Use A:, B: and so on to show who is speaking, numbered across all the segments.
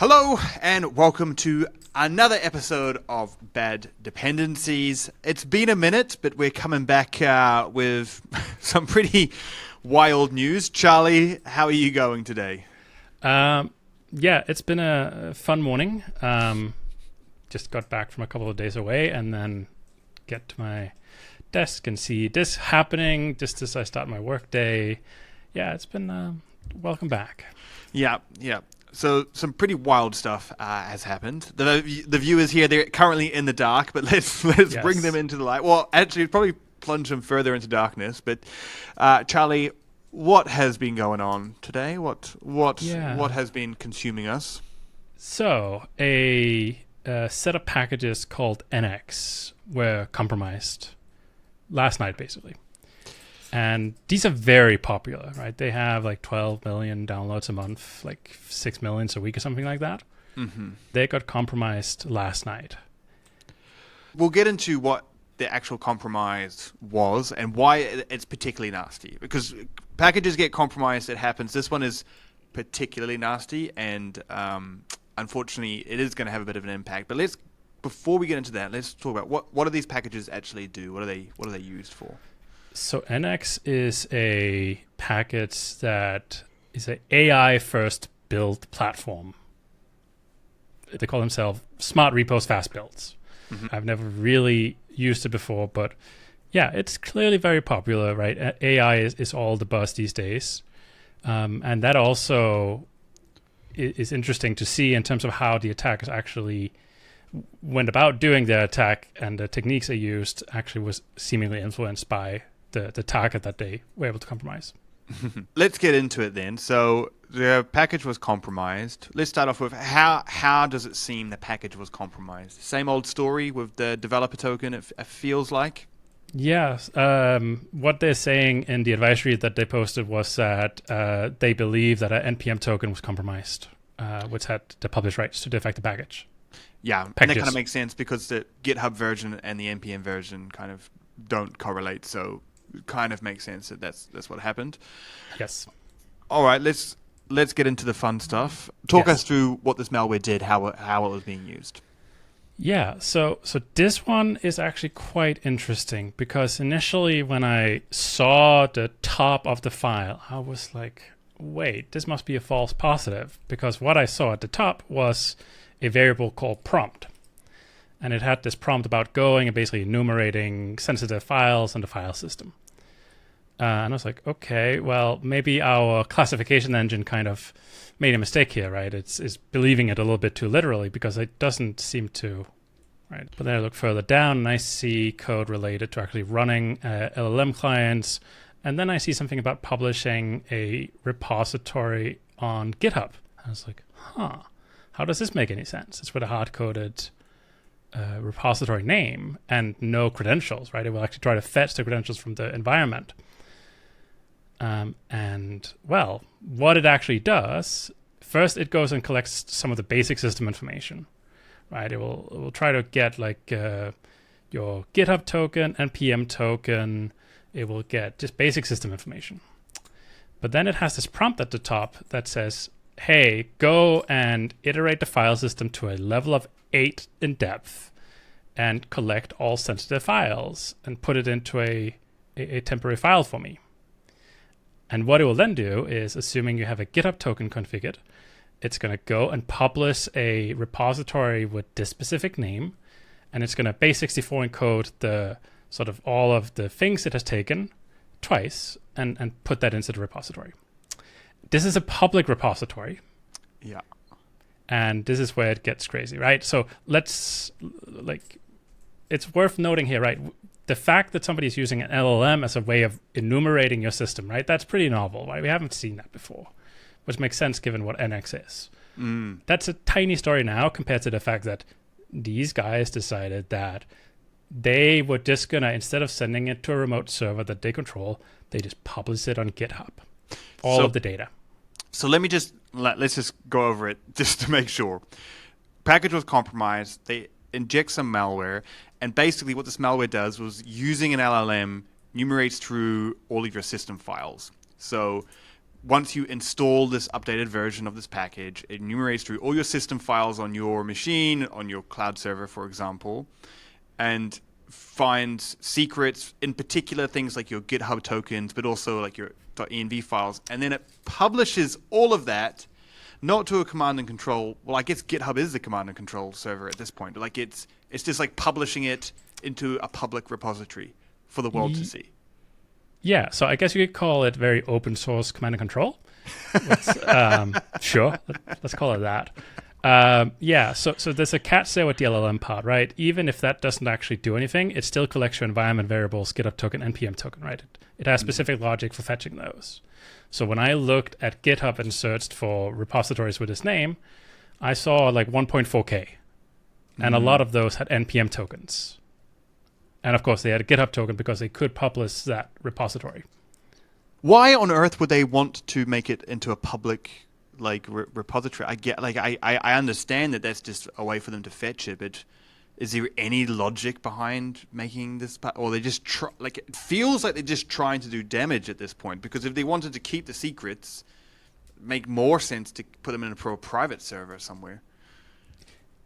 A: Hello and welcome to another episode of Bad Dependencies. It's been a minute, but we're coming back with some pretty wild news. Charlie, how are you going today?
B: Yeah, it's been a fun morning. Just got back from a couple of days away and then get to my desk and see this happening just as I start my work day. Yeah, it's been welcome back.
A: Yeah. So some pretty wild stuff has happened. The viewers here, they're currently in the dark, but let's
B: Yes.
A: bring them into the light. Well, actually, probably plunge them further into darkness. But Charlie, what has been going on today? What has been consuming us?
B: So, a set of packages called NX were compromised last night, basically. And these are very popular, right? They have like 12 million downloads a month, like 6 million a week or something like that.
A: Mm-hmm.
B: They got compromised last night.
A: We'll get into what the actual compromise was and why it's particularly nasty. Because packages get compromised, it happens. This one is particularly nasty, and unfortunately, it is going to have a bit of an impact. But before we get into that, let's talk about what do these packages actually do? What are they used for?
B: So NX is a package that is an AI first build platform. They call themselves smart repos fast builds. Mm-hmm. I've never really used it before, but yeah, it's clearly very popular, right? AI is all the buzz these days. And that also is interesting to see in terms of how the attackers actually went about doing their attack, and the techniques they used actually was seemingly influenced by the target that they were able to compromise.
A: Let's get into it then. So the package was compromised. Let's start off with how does it seem the package was compromised? Same old story with the developer token, it feels like?
B: Yes. What they're saying in the advisory that they posted was that they believe that an NPM token was compromised, which had the published rights to the affected package.
A: Yeah, and that kind of makes sense because the GitHub version and the NPM version kind of don't correlate, so it kind of makes sense that that's what happened.
B: Yes.
A: All right, let's get into the fun stuff. Talk us through what this malware did, how it was being used.
B: Yeah, so this one is actually quite interesting because initially when I saw the top of the file, I was like, wait, this must be a false positive, because what I saw at the top was a variable called prompt. And it had this prompt about going and basically enumerating sensitive files in the file system. And I was like, okay, well, maybe our classification engine kind of made a mistake here, right? It's believing it a little bit too literally because it doesn't seem to, right? But then I look further down and I see code related to actually running LLM clients. And then I see something about publishing a repository on GitHub. I was like, how does this make any sense? It's with a hard-coded repository name and no credentials, right? It will actually try to fetch the credentials from the environment. And well, what it actually does, first it goes and collects some of the basic system information, right? It will try to get like your GitHub token, NPM token. It will get just basic system information. But then it has this prompt at the top that says, hey, go and iterate the file system to a level of 8 in depth and collect all sensitive files and put it into a temporary file for me. And what it will then do is, assuming you have a GitHub token configured, it's going to go and publish a repository with this specific name, and it's going to base64 encode the sort of all of the things it has taken twice and put that into the repository. This is a public repository.
A: Yeah.
B: And this is where it gets crazy, right? So it's worth noting here, right? The fact that somebody is using an LLM as a way of enumerating your system, right? That's pretty novel, right? We haven't seen that before, which makes sense given what NX is. That's a tiny story now compared to the fact that these guys decided that they were just gonna, instead of sending it to a remote server that they control, they just publish it on GitHub, all of the data.
A: So let's just go over it just to make sure. Package was compromised. They inject some malware, and basically what this malware does was, using an LLM, enumerates through all of your system files. So once you install this updated version of this package, it enumerates through all your system files on your machine, on your cloud server, for example, and finds secrets, in particular things like your GitHub tokens, but also like your .env files, and then it publishes all of that, not to a command and control. Well, I guess GitHub is the command and control server at this point, but like it's just like publishing it into a public repository for the world to see.
B: Yeah, so I guess you could call it very open source command and control. Sure, let's call it that. Yeah, so there's a catch there with the LLM part, right? Even if that doesn't actually do anything, it still collects your environment variables, GitHub token, npm token, right? It has specific logic for fetching those. So when I looked at GitHub and searched for repositories with this name, I saw like 1.4K. And a lot of those had npm tokens. And of course, they had a GitHub token because they could publish that repository.
A: Why on earth would they want to make it into a public repository? I understand that that's just a way for them to fetch it, but is there any logic behind making this? Or they just it feels like they're just trying to do damage at this point. Because if they wanted to keep the secrets, it'd make more sense to put them in a private server somewhere.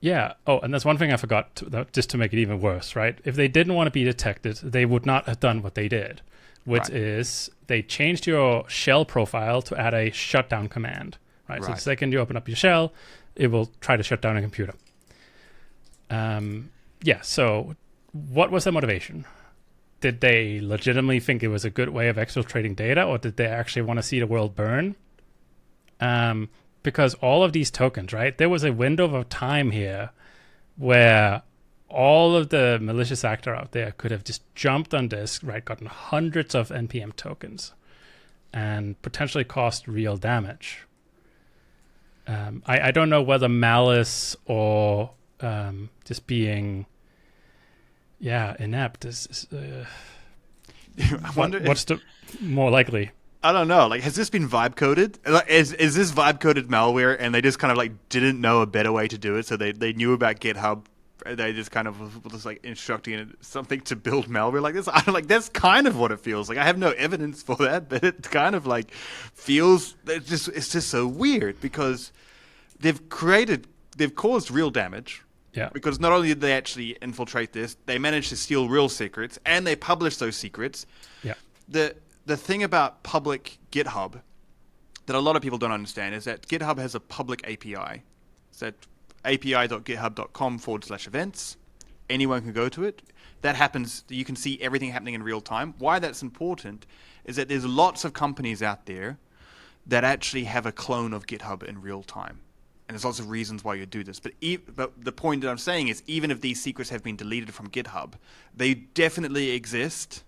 B: Yeah. Oh, and there's one thing I forgot, just to make it even worse, right? If they didn't want to be detected, they would not have done what they did, which is they changed your shell profile to add a shutdown command, right? So the second you open up your shell, it will try to shut down a computer. Yeah. So what was their motivation? Did they legitimately think it was a good way of exfiltrating data, or did they actually want to see the world burn? Because all of these tokens, right? There was a window of time here where all of the malicious actor out there could have just jumped on this, right? Gotten hundreds of npm tokens and potentially caused real damage. I don't know whether malice or just being, inept is
A: I wonder
B: what's the more likely?
A: I don't know. Like, has this been vibe coded? Is this vibe coded malware, and they just kind of like didn't know a better way to do it? So they knew about GitHub. They just kind of was like instructing it something to build malware like this. That's kind of what it feels like. I have no evidence for that, but it kind of like feels it's just so weird because they've caused real damage.
B: Yeah.
A: Because not only did they actually infiltrate this, they managed to steal real secrets, and they published those secrets.
B: Yeah.
A: The thing about public GitHub that a lot of people don't understand is that GitHub has a public API. It's at api.github.com/events. Anyone can go to it. That happens. You can see everything happening in real time. Why that's important is that there's lots of companies out there that actually have a clone of GitHub in real time. And there's lots of reasons why you do this. But the point that I'm saying is even if these secrets have been deleted from GitHub, they definitely exist.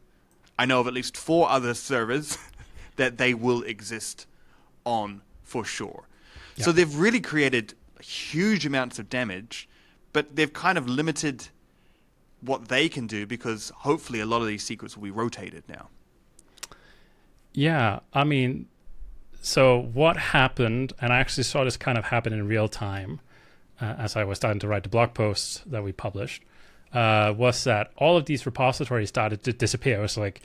A: I know of at least 4 other servers that they will exist on for sure. Yep. So they've really created huge amounts of damage, but they've kind of limited what they can do because hopefully a lot of these secrets will be rotated now.
B: Yeah, I mean, so what happened, and I actually saw this kind of happen in real time as I was starting to write the blog posts that we published, was that all of these repositories started to disappear. It was like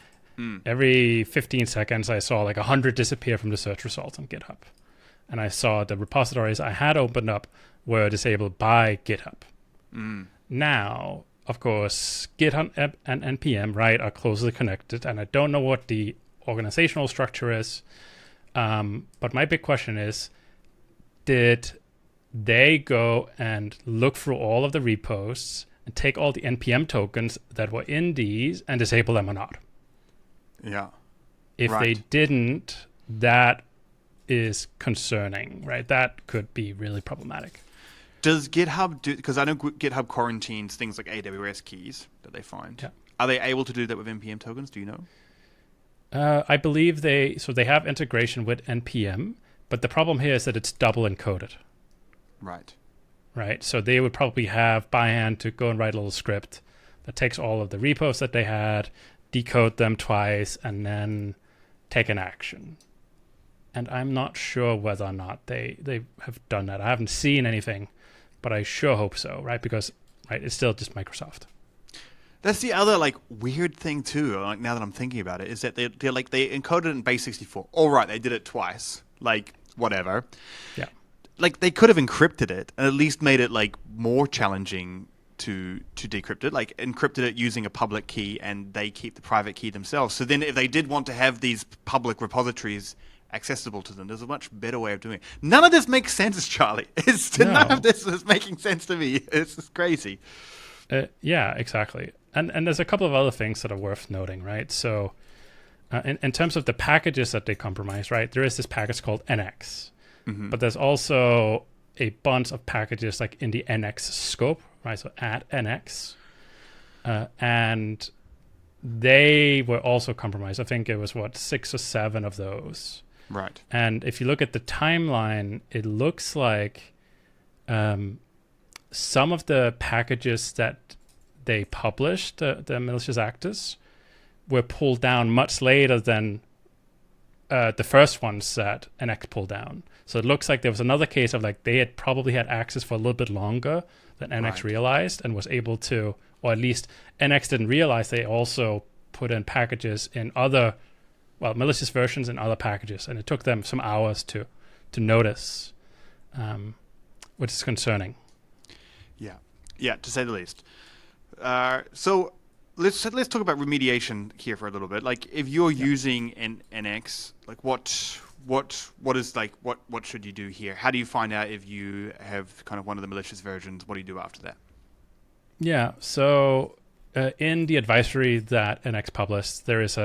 B: every 15 seconds I saw like 100 disappear from the search results on GitHub. And I saw the repositories I had opened up were disabled by GitHub. Now, of course, GitHub and NPM, right, are closely connected. And I don't know what the organizational structure is. But my big question is, did they go and look through all of the repos and take all the npm tokens that were in these and disable them or not?
A: Yeah.
B: If they didn't, that is concerning, right? That could be really problematic.
A: Does GitHub do, because I know GitHub quarantines things like AWS keys that they find.
B: Yeah.
A: Are they able to do that with npm tokens? Do you know?
B: I believe they have integration with npm, but the problem here is that it's double encoded. Right. So they would probably have by hand to go and write a little script that takes all of the repos that they had, decode them twice, and then take an action. And I'm not sure whether or not they have done that. I haven't seen anything, but I sure hope so, right? Because it's still just Microsoft.
A: That's the other like weird thing too. Like now that I'm thinking about it, is that they're like they encoded it in base 64. All right, they did it twice. Like whatever.
B: Yeah.
A: Like they could have encrypted it and at least made it like more challenging to decrypt it. Like encrypted it using a public key, and they keep the private key themselves. So then, if they did want to have these public repositories accessible to them, there's a much better way of doing it. None of this makes sense, Charlie. None of this is making sense to me. It's just crazy.
B: Yeah, exactly. And there's a couple of other things that are worth noting, right? So in terms of the packages that they compromise, right, there is this package called NX. Mm-hmm. But there's also a bunch of packages like in the NX scope, right? So at NX. And they were also compromised. I think it was, 6 or 7 of those.
A: Right.
B: And if you look at the timeline, it looks like some of the packages that they published, the malicious actors, were pulled down much later than the first ones that NX pulled down. So it looks like there was another case of like they had probably had access for a little bit longer than NX realized and was able to, or at least NX didn't realize they also put in packages in other, malicious versions in other packages. And it took them some hours to notice, which is concerning.
A: Yeah, to say the least. So let's talk about remediation here for a little bit. Like, if you're using an NX, like what is like what should you do here? How do you find out if you have kind of one of the malicious versions? What do you do after that?
B: Yeah. So in the advisory that NX published, there is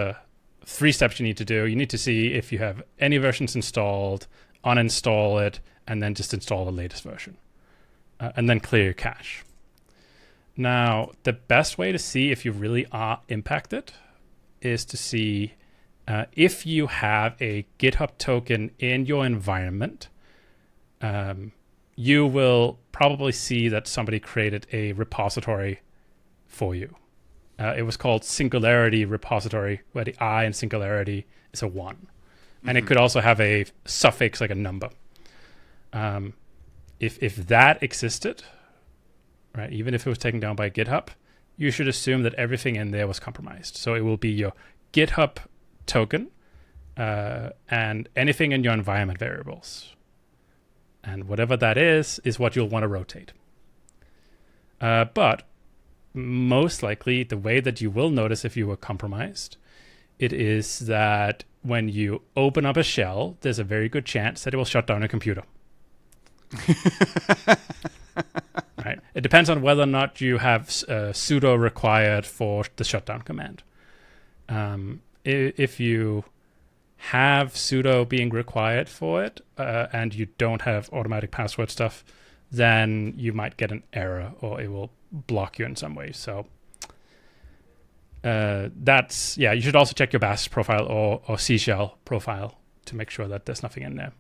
B: 3 steps you need to do. You need to see if you have any versions installed, uninstall it, and then just install the latest version, and then clear your cache. Now, the best way to see if you really are impacted is to see if you have a GitHub token in your environment. You will probably see that somebody created a repository for you. It was called Singularity repository, where the I in Singularity is a 1. Mm-hmm. And it could also have a suffix like a number. If that existed, right, even if it was taken down by GitHub, you should assume that everything in there was compromised. So it will be your GitHub token and anything in your environment variables. And whatever that is what you'll want to rotate. But most likely, the way that you will notice if you were compromised, it is that when you open up a shell, there's a very good chance that it will shut down a computer. Right. It depends on whether or not you have sudo required for the shutdown command. If you have sudo being required for it and you don't have automatic password stuff, then you might get an error or it will block you in some way. So you should also check your bash profile or C shell profile to make sure that there's nothing in there.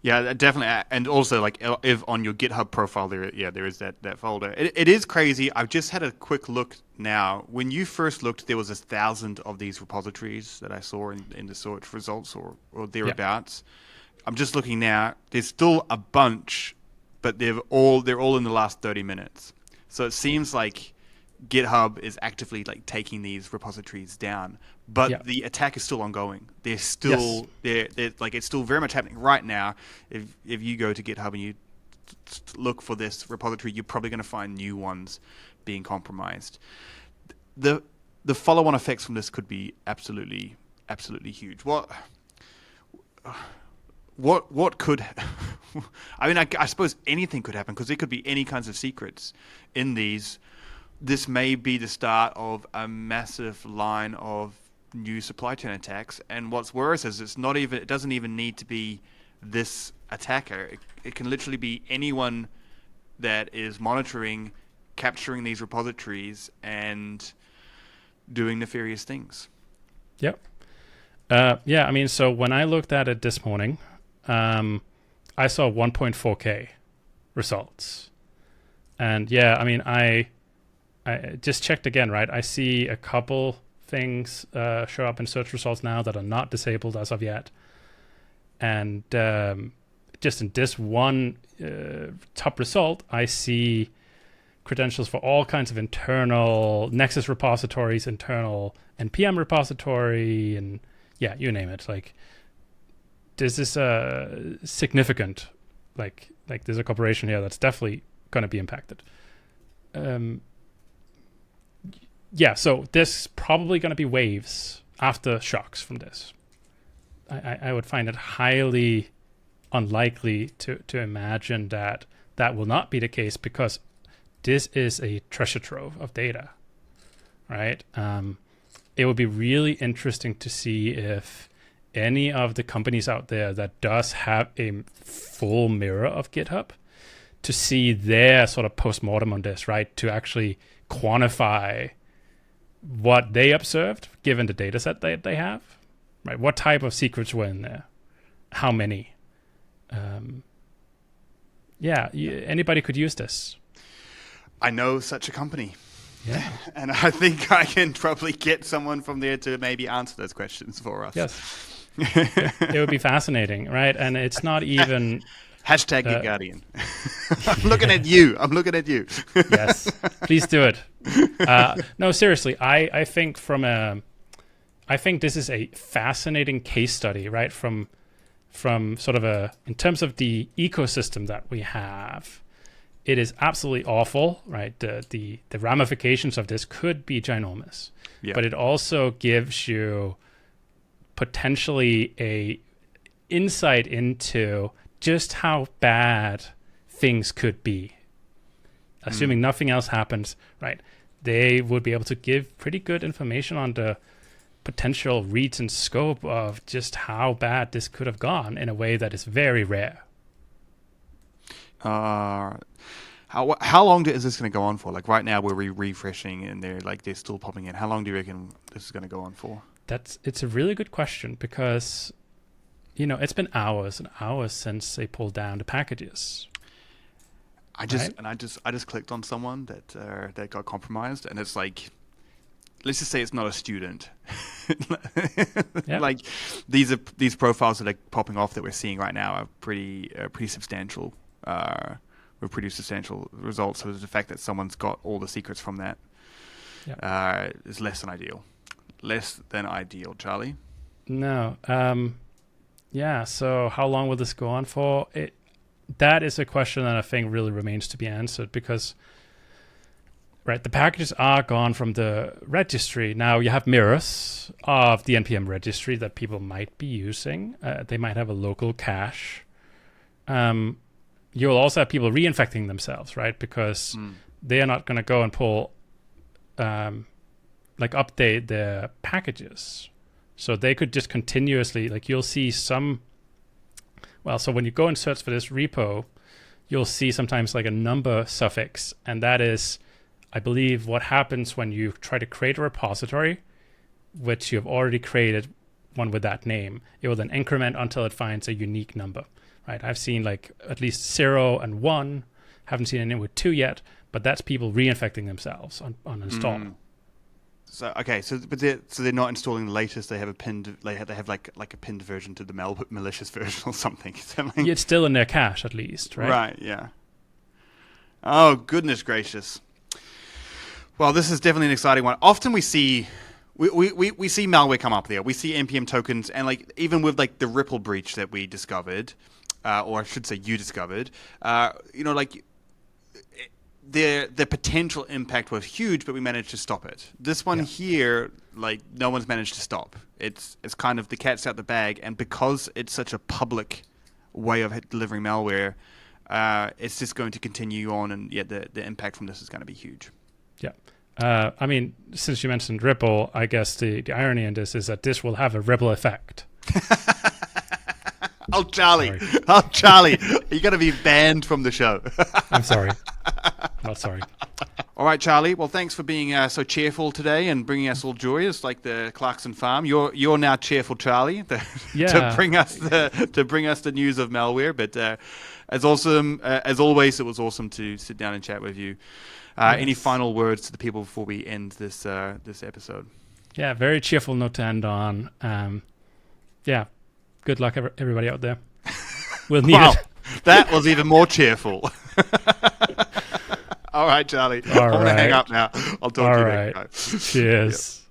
A: Yeah, definitely. And also, like, if on your GitHub profile there is that folder. It is crazy. I've just had a quick look now. When you first looked, there was 1,000 of these repositories that I saw in the search results or thereabouts. Yeah. I'm just looking now. There's still a bunch, but they're all in the last 30 minutes. So it seems like GitHub is actively like taking these repositories down, but the attack is still ongoing. They're still they're like it's still very much happening right now. If you go to GitHub and you look for this repository, you're probably going to find new ones being compromised. The follow-on effects from this could be absolutely huge. What could I mean, I suppose anything could happen because there could be any kinds of secrets in these. This may be the start of a massive line of new supply chain attacks. And what's worse is it doesn't even need to be this attacker. It can literally be anyone that is monitoring, capturing these repositories, and doing nefarious things.
B: Yep. I mean, so when I looked at it this morning, I saw 1.4K results. And I mean, I just checked again, right? I see a couple things show up in search results now that are not disabled as of yet. And just in this one top result, I see credentials for all kinds of internal Nexus repositories, internal NPM repository, and yeah, you name it. Like, this is a significant, like there's a corporation here that's definitely going to be impacted. Yeah, so there's probably going to be waves after shocks from this. I would find it highly unlikely to imagine that will not be the case, because this is a treasure trove of data, right? It would be really interesting to see if any of the companies out there that does have a full mirror of GitHub, to see their sort of postmortem on this, right? To actually quantify what they observed given the data set that they have, right? What type of secrets were in there? How many? Anybody could use this.
A: I know such a company.
B: Yeah.
A: And I think I can probably get someone from there to maybe answer those questions for us.
B: Yes. It would be fascinating, right? And it's not even...
A: Hashtag Git Guardian. I'm looking at you.
B: Yes, please do it. No, seriously, I think I think this is a fascinating case study, right? From sort of in terms of the ecosystem that we have, it is absolutely awful, right? The ramifications of this could be ginormous, but it also gives you potentially a insight into just how bad things could be. Assuming nothing else happens, right? They would be able to give pretty good information on the potential reach and scope of just how bad this could have gone in a way that is very rare.
A: How long is this going to go on for? Like right now we're refreshing and they're still popping in. How long do you reckon this is going to go on for?
B: It's a really good question, because it's been hours and hours since they pulled down the packages.
A: I just clicked on someone that got compromised, and it's like, let's just say it's not a student. Like these profiles that are popping off that we're seeing right now are pretty substantial. With pretty substantial results. So the fact that someone's got all the secrets from that is less than ideal. Less than ideal, Charlie.
B: No. So how long will this go on for? That is a question that I think really remains to be answered, because right, the packages are gone from the registry. Now you have mirrors of the NPM registry that people might be using. They might have a local cache. You'll also have people reinfecting themselves, right? Because they are not going to go and pull, update their packages. So they could just continuously, you'll see some, so when you go and search for this repo, you'll see sometimes a number suffix. And that is, I believe, what happens when you try to create a repository, which you have already created one with that name. It will then increment until it finds a unique number. Right, I've seen at least 0 and 1. Haven't seen any with 2 yet, but that's people reinfecting themselves on install.
A: So okay, so they're not installing the latest. They have a pinned. They have like a pinned version to the malicious version or something.
B: It's still in their cache at least, right?
A: Right. Yeah. Oh goodness gracious. Well, this is definitely an exciting one. Often we see malware come up there. We see NPM tokens, and even with the Ripple breach that we discovered. Or I should say you discovered, the potential impact was huge, but we managed to stop it. This one here, no one's managed to stop. It's kind of the cat's out the bag, and because it's such a public way of delivering malware, it's just going to continue on, and the impact from this is going to be huge. Yeah.
B: I mean, since you mentioned Ripple, I guess the irony in this is that this will have a ripple effect.
A: Oh, Charlie. Sorry. Oh, Charlie. You're going to be banned from the show.
B: I'm sorry. Not sorry.
A: All right, Charlie. Well, thanks for being so cheerful today and bringing us all joy. It's like the Clarkson Farm. You're now cheerful, Charlie, to bring us the news of malware. But as awesome as always, it was awesome to sit down and chat with you. Yes. Any final words to the people before we end this episode?
B: Yeah, very cheerful note to end on. Good luck, everybody out there. We'll need it.
A: That was even more cheerful. All right, Charlie.
B: All
A: I'm going to hang
B: right.
A: up now. I'll talk
B: All
A: to you
B: right.
A: next time.
B: Cheers.